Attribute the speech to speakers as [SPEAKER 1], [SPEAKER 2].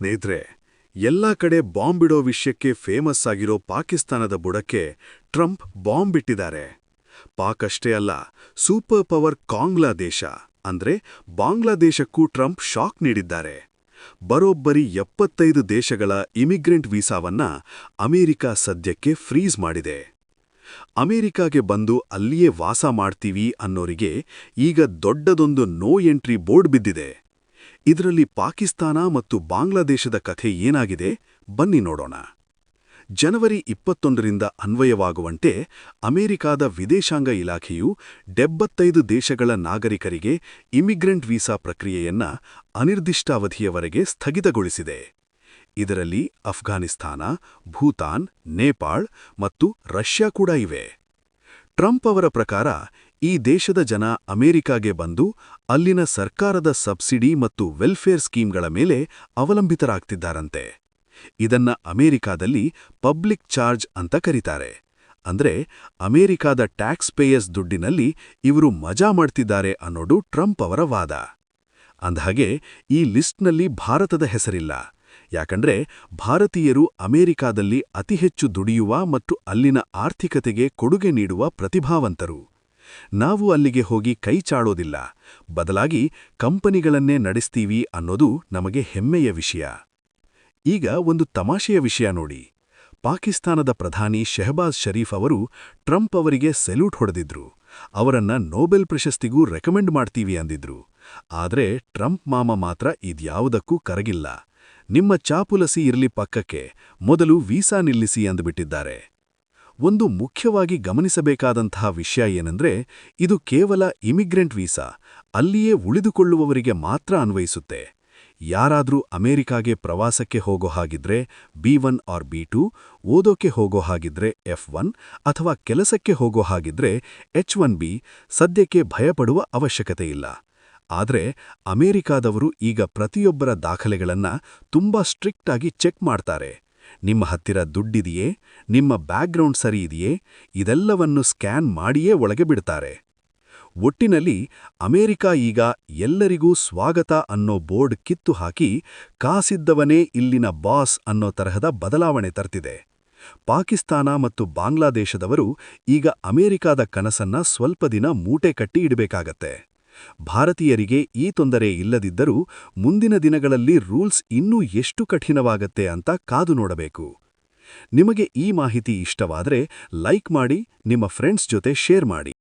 [SPEAKER 1] ಸ್ನೇಹಿತರೆ, ಎಲ್ಲಾ ಕಡೆ ಬಾಂಬ್ ಬಿಡೋ ವಿಷಯಕ್ಕೆ ಫೇಮಸ್ ಆಗಿರೋ ಪಾಕಿಸ್ತಾನದ ಬುಡಕ್ಕೆ ಟ್ರಂಪ್ ಬಾಂಬ್ ಬಿಟ್ಟಿದ್ದಾರೆ. ಪಾಕ್ ಅಷ್ಟೇ ಅಲ್ಲ, ಸೂಪರ್ ಪವರ್ ಕಾಂಗ್ಲಾ ದೇಶ ಅಂದ್ರೆ ಬಾಂಗ್ಲಾದೇಶಕ್ಕೂ ಟ್ರಂಪ್ ಶಾಕ್ ನೀಡಿದ್ದಾರೆ. ಬರೋಬ್ಬರಿ 75 ದೇಶಗಳ ಇಮಿಗ್ರೆಂಟ್ ವೀಸಾವನ್ನ ಅಮೆರಿಕ ಸದ್ಯಕ್ಕೆ ಫ್ರೀಸ್ ಮಾಡಿದೆ. ಅಮೆರಿಕಾಗೆ ಬಂದು ಅಲ್ಲಿಯೇ ವಾಸ ಮಾಡ್ತೀವಿ ಅನ್ನೋರಿಗೆ ಈಗ ದೊಡ್ಡದೊಂದು ನೋ ಎಂಟ್ರಿ ಬೋರ್ಡ್ ಬಿದ್ದಿದೆ. ಇದರಲ್ಲಿ ಪಾಕಿಸ್ತಾನ ಮತ್ತು ಬಾಂಗ್ಲಾದೇಶದ ಕಥೆ ಏನಾಗಿದೆ ಬನ್ನಿ ನೋಡೋಣ. ಜನವರಿ 21ರಿಂದ ಅನ್ವಯವಾಗುವಂತೆ ಅಮೆರಿಕಾದ ವಿದೇಶಾಂಗ ಇಲಾಖೆಯು 75 ದೇಶಗಳ ನಾಗರಿಕರಿಗೆ ಇಮಿಗ್ರೆಂಟ್ ವೀಸಾ ಪ್ರಕ್ರಿಯೆಯನ್ನ ಅನಿರ್ದಿಷ್ಟಾವಧಿಯವರೆಗೆ ಸ್ಥಗಿತಗೊಳಿಸಿದೆ. ಇದರಲ್ಲಿ ಅಫ್ಘಾನಿಸ್ತಾನ, ಭೂತಾನ್, ನೇಪಾಳ್ ಮತ್ತು ರಷ್ಯಾ ಕೂಡ ಇವೆ. ಟ್ರಂಪ್ ಅವರ ಪ್ರಕಾರ ಈ ದೇಶದ ಜನ ಅಮೆರಿಕಾಗೆ ಬಂದು ಅಲ್ಲಿನ ಸರ್ಕಾರದ ಸಬ್ಸಿಡಿ ಮತ್ತು ವೆಲ್ಫೇರ್ ಸ್ಕೀಮ್ಗಳ ಮೇಲೆ ಅವಲಂಬಿತರಾಗ್ತಿದ್ದಾರಂತೆ. ಇದನ್ನ ಅಮೆರಿಕಾದಲ್ಲಿ ಪಬ್ಲಿಕ್ ಚಾರ್ಜ್ ಅಂತ ಕರೀತಾರೆ. ಅಂದ್ರೆ ಅಮೆರಿಕಾದ ಟ್ಯಾಕ್ಸ್ ಪೇಯರ್ಸ್ ದುಡ್ಡಿನಲ್ಲಿ ಇವರು ಮಜಾ ಮಾಡ್ತಿದ್ದಾರೆ ಅನ್ನೋದು ಟ್ರಂಪ್ ಅವರ ವಾದ. ಅಂದಹಾಗೆ ಈ ಲಿಸ್ಟ್ನಲ್ಲಿ ಭಾರತದ ಹೆಸರಿಲ್ಲ. ಯಾಕಂದ್ರೆ ಭಾರತೀಯರು ಅಮೆರಿಕಾದಲ್ಲಿ ಅತಿ ಹೆಚ್ಚು ದುಡಿಯುವ ಮತ್ತು ಅಲ್ಲಿನ ಆರ್ಥಿಕತೆಗೆ ಕೊಡುಗೆ ನೀಡುವ ಪ್ರತಿಭಾವಂತರು. ನಾವು ಅಲ್ಲಿಗೆ ಹೋಗಿ ಕೈ ಚಾಳೋದಿಲ್ಲ, ಬದಲಾಗಿ ಕಂಪನಿಗಳನ್ನೇ ನಡೆಸ್ತೀವಿ ಅನ್ನೋದು ನಮಗೆ ಹೆಮ್ಮೆಯ ವಿಷಯ. ಈಗ ಒಂದು ತಮಾಷೆಯ ವಿಷಯ ನೋಡಿ. ಪಾಕಿಸ್ತಾನದ ಪ್ರಧಾನಿ ಶೆಹಬಾಜ್ ಶರೀಫ್ ಅವರು ಟ್ರಂಪ್ ಅವರಿಗೆ ಸೆಲ್ಯೂಟ್ ಹೊಡೆದಿದ್ರು. ಅವರನ್ನ ನೊಬೆಲ್ ಪ್ರಶಸ್ತಿಗೂ ರೆಕಮೆಂಡ್ ಮಾಡ್ತೀವಿ ಅಂದಿದ್ರು. ಆದ್ರೆ ಟ್ರಂಪ್ ಮಾಮ ಮಾತ್ರ ಇದ್ಯಾವುದಕ್ಕೂ ಕರಗಿಲ್ಲ. ನಿಮ್ಮ ಚಾಪುಲಸಿ ಇರ್ಲಿ ಪಕ್ಕಕ್ಕೆ, ಮೊದಲು ವೀಸಾ ನಿಲ್ಲಿಸಿ ಅಂದುಬಿಟ್ಟಿದ್ದಾರೆ. ಒಂದು ಮುಖ್ಯವಾಗಿ ಗಮನಿಸಬೇಕಾದಂತಹ ವಿಷಯ ಏನೆಂದ್ರೆ, ಇದು ಕೇವಲ ಇಮಿಗ್ರೆಂಟ್ ವೀಸಾ, ಅಲ್ಲಿಯೇ ಉಳಿದುಕೊಳ್ಳುವವರಿಗೆ ಮಾತ್ರ ಅನ್ವಯಿಸುತ್ತೆ. ಯಾರಾದ್ರೂ ಅಮೆರಿಕಾಗೆ ಪ್ರವಾಸಕ್ಕೆ ಹೋಗೋ ಹಾಗಿದ್ರೆ B1 ಆರ್ B2, ಓದೋಕೆ ಹೋಗೋ ಹಾಗಿದ್ರೆ F1 ಅಥವಾ ಕೆಲಸಕ್ಕೆ ಹೋಗೋ ಹಾಗಿದ್ರೆ H1B ಸದ್ಯಕ್ಕೆ ಭಯಪಡುವ ಅವಶ್ಯಕತೆಯಿಲ್ಲ. ಆದ್ರೆ ಅಮೆರಿಕಾದವರು ಈಗ ಪ್ರತಿಯೊಬ್ಬರ ದಾಖಲೆಗಳನ್ನ ತುಂಬಾ ಸ್ಟ್ರಿಕ್ಟ್ ಆಗಿ ಚೆಕ್ ಮಾಡ್ತಾರೆ. ನಿಮ್ಮ ಹತ್ತಿರ ದುಡ್ಡಿದೆಯೇ, ನಿಮ್ಮ ಬ್ಯಾಕ್ಗ್ರೌಂಡ್ ಸರಿ ಇದೆಯೇ, ಇದೆಲ್ಲವನ್ನು ಸ್ಕ್ಯಾನ್ ಮಾಡಿಯೇ ಒಳಗೆ ಬಿಡ್ತಾರೆ. ಒಟ್ಟಿನಲ್ಲಿ ಅಮೆರಿಕ ಈಗ ಎಲ್ಲರಿಗೂ ಸ್ವಾಗತ ಅನ್ನೋ ಬೋರ್ಡ್ ಕಿತ್ತು ಹಾಕಿ ಕಾಸಿದ್ದವನೇ ಇಲ್ಲಿನ ಬಾಸ್ ಅನ್ನೋ ತರಹದ ಬದಲಾವಣೆ ತರ್ತಿದೆ. ಪಾಕಿಸ್ತಾನ ಮತ್ತು ಬಾಂಗ್ಲಾದೇಶದವರು ಈಗ ಅಮೆರಿಕಾದ ಕನಸನ್ನ ಸ್ವಲ್ಪ ದಿನ ಮೂಟೆ ಕಟ್ಟಿ ಇಡಬೇಕಾಗತ್ತೆ. ಭಾರತೀಯರಿಗೆ ಈ ತೊಂದರೆ ಇಲ್ಲದಿದ್ದರೂ ಮುಂದಿನ ದಿನಗಳಲ್ಲಿ ರೂಲ್ಸ್ ಇನ್ನೂ ಎಷ್ಟು ಕಠಿಣವಾಗತ್ತೆ ಅಂತ ಕಾದು ನೋಡಬೇಕು. ನಿಮಗೆ ಈ ಮಾಹಿತಿ ಇಷ್ಟವಾದರೆ ಲೈಕ್ ಮಾಡಿ, ನಿಮ್ಮ ಫ್ರೆಂಡ್ಸ್ ಜೊತೆ ಶೇರ್ ಮಾಡಿ.